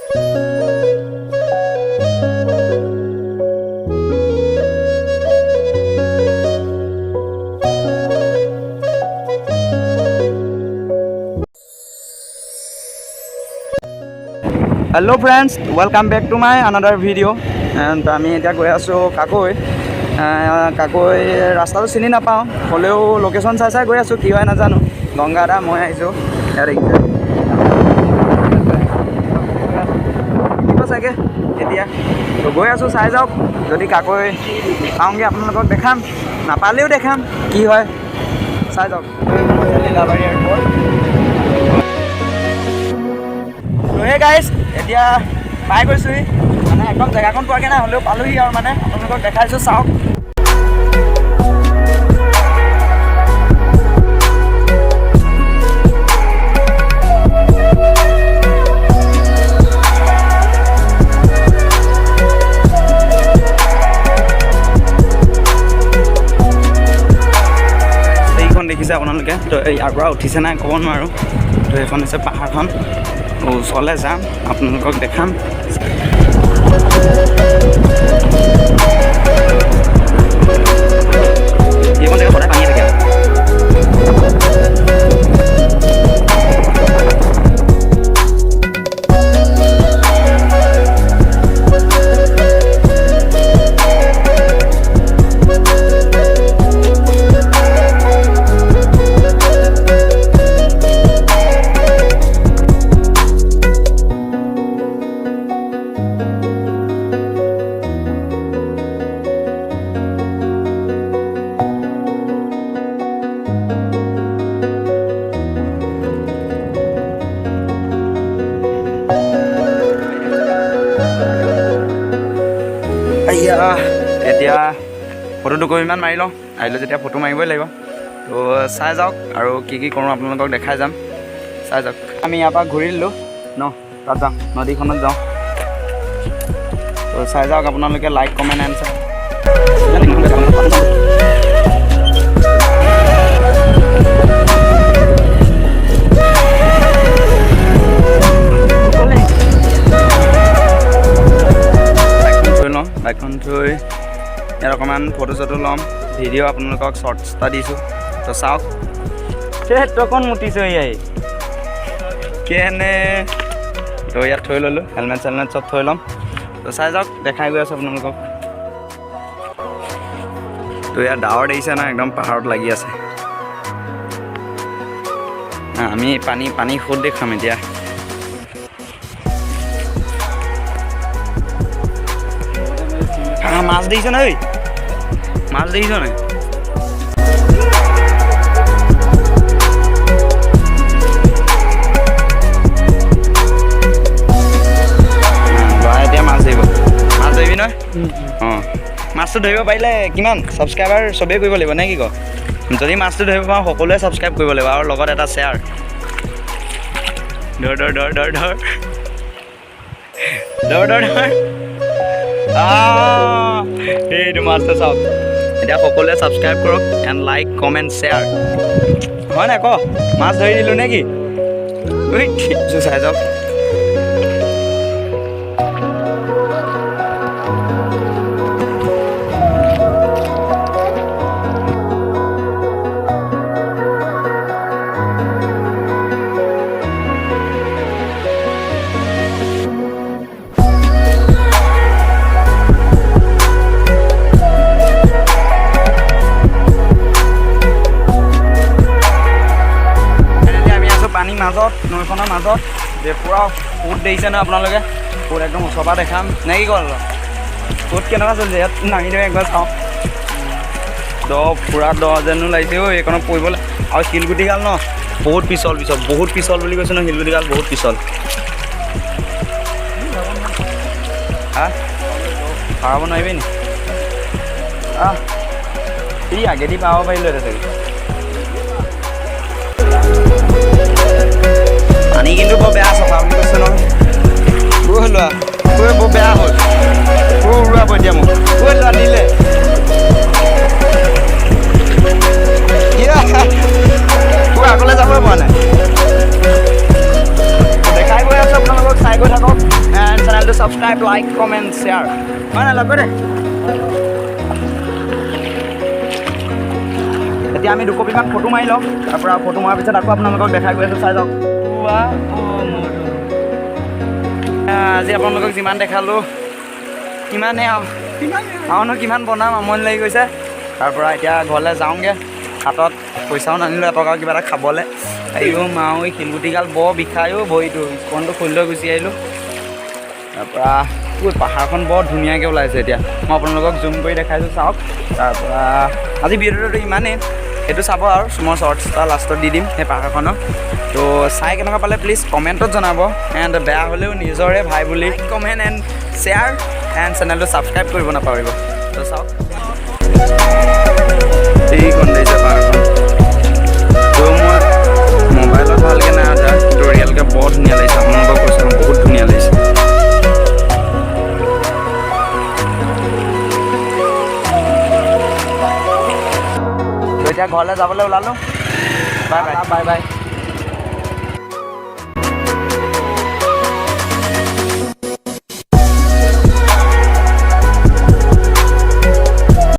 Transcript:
Hello friends, welcome back to my another video. And আমি এতিয়া গৈ আছোঁ কাকৈ ৰাস্তাটো চিনি নাপাওঁ, হ'লেও লোকেশ্যন চাই চাই গৈ আছোঁ, কি হয় নাজানো। গংগা দা মই আহিছোঁ ইয়াত দেখিছে চাগে এতিয়া তো গৈ আছোঁ, চাই যাওক। যদি কাকৈ পাওঁগৈ আপোনালোকক দেখাম, নাপালেও দেখাম, কি হয় চাই যাওক। লীলাবাৰী এয়াৰপৰ্ট। তো হে গাইজ, এতিয়া পাই গৈছোঁহি, মানে একদম জেগাখন পোৱাকৈ নাই, হ'লেও পালোহি আৰু মানে আপোনালোকক দেখাইছোঁ, চাওক। এইখন দেখিছে আপোনালোকে, তো ইয়াৰ পৰা উঠিছে নাই ক'ব নোৱাৰোঁ। তো এইখন হৈছে পাহাৰখন, ওচৰলৈ যাম, আপোনালোকক দেখাম। এইখন জেগা সদায় পানী থাকে। এতিয়া ফটো দুকপিমান মাৰি লওঁ, আহিলোঁ যেতিয়া ফটো মাৰিবই লাগিব। তো চাই যাওক আৰু কি কি কৰোঁ আপোনালোকক দেখাই যাম, চাই যাওক। আমি ইয়াৰ পৰা ঘূৰি দিলোঁ ন, তাত যাম, নদীখনত যাওঁ। তো চাই যাওক আপোনালোকে, লাইক কমেণ্ট এনচাৰ। বাইকখন থৈ ইয়াত অকণমান ফটো চটো ল'ম, ভিডিঅ' আপোনালোকক শ্বৰ্টছ এটা দিছোঁ। তো চাওক, অকণ মুতিছোঁ ইয়াই কেনে। তো ইয়াত থৈ ল'লোঁ, হেলমেট চেলমেট চব থৈ ল'ম। তো চাই যাওক, দেখাই গৈ আছোঁ আপোনালোকক। তো ইয়াত ডাৱৰ দেখিছে না, একদম পাহাৰত লাগি আছে। আমি পানী সোঁত দেখাম এতিয়া। মাছ দেখিছ নাই, মাছ দেখিছ নাই? এতিয়া মাছ ধৰিব, মাছ ধৰিবি নহয়? অঁ, মাছটো ধৰিব পাৰিলে কিমান ছাবস্ক্ৰাইবাৰ চবেই কৰিব লাগিব নে কি কয়? যদি মাছটো ধৰিব পাৰোঁ সকলোৱে ছাবস্ক্ৰাইব কৰিব লাগিব, আৰু লগত এটা শ্বেয়াৰ। ধৰ ধৰ ধৰ ধৰ ধৰ ধৰ ধৰ ধৰ। সেইটো মাছটো চাওক। এতিয়া সকলোৱে ছাবস্ক্ৰাইব কৰক এণ্ড লাইক কমেণ্ট শ্বেয়াৰ, হয় নাই? ক মাছ ধৰি দিলোঁ নে কি? চাই যাওক। মাজত, নৈখনৰ মাজত যে পূৰা সোঁত দেখিছে নহয় আপোনালোকে, সোঁত একদম ওচৰৰ পৰা দেখাম নে কি কল? সোঁত কেনেকুৱা চলিছে ইয়াত নামি দিওঁ একবাৰ চাওঁ। পূৰা দ যেনো লাগিছে অ' এইখনত পৰিবলৈ। আৰু শিলগুটিগাল ন বহুত পিছল বহুত পিছল বুলি কৈছে ন, শিলগুটিগাল বহুত পিছল। হা পাব নোৱাৰিবি নি? ই আগেদি পাব পাৰিলোঁ এতিয়া চাগে। পানী কিন্তু বৰ বেয়া চফা বুলি কৈছে নহয়। লোৱা বৰ বেয়া হ'ল, উৰুৱাব এতিয়া মোক। লোৱা নিলে আগলৈ যাবই পৰা নাই। দেখাই গৈ আছোঁ আপোনালোকক, চাই গৈ থাকক। ছাবস্ক্ৰাইব লাইক কমেণ্ট শ্বেয়াৰ হয় নাই লগ দে এতিয়া আমি দুকপিমান ফটো মাৰি লওঁ তাৰপৰা ফটো মৰাৰ পিছত আকৌ আপোনালোকক দেখাই গৈ আছোঁ চাই যাওক আজি আপোনালোকক যিমান দেখালোঁ কিমানেই আৰুনো কিমান বনাম আমনি লাগি গৈছে তাৰপৰা এতিয়া ঘৰলৈ যাওঁগৈ হাতত পইচাও নানিলোঁ এটকা কিবা এটা খাবলৈ আইও মাও এই শিলগুটিগাল বৰ বিষায়ো ভৰিটো স্পনটো খুলি লৈ গুচি আহিলোঁ তাৰপৰা পাহাৰখন বৰ ধুনীয়াকৈ ওলাইছে এতিয়া মই আপোনালোকক জুম কৰি দেখাইছোঁ চাওক তাৰপৰা আজি ভিডিঅ'টো ইমানেই সেইটো চাব আৰু মই শ্বৰ্টছ এটা লাষ্টত দি দিম সেই পাহাৰখনক তো চাই কেনেকুৱা পালে প্লিজ কমেণ্টত জনাব এণ্ড বেয়া হ'লেও নিজৰে ভাই বুলি কমেণ্ট এণ্ড শ্বেয়াৰ এণ্ড চেনেলটো ছাবস্ক্ৰাইব কৰিব নাপাহৰিব তো চাওক এইখন দেখিছে পাহাৰখন তো মই মোবাইলত ভালকৈ নাই অহা কিন্তু ৰিয়েলকৈ বৰ ধুনীয়া লাগিছে আপোনালোকক কৈছোঁ বহুত ধুনীয়া লাগিছে তো এতিয়া ঘৰলৈ যাবলৈ ওলালোঁ বাই বাই বাই বাই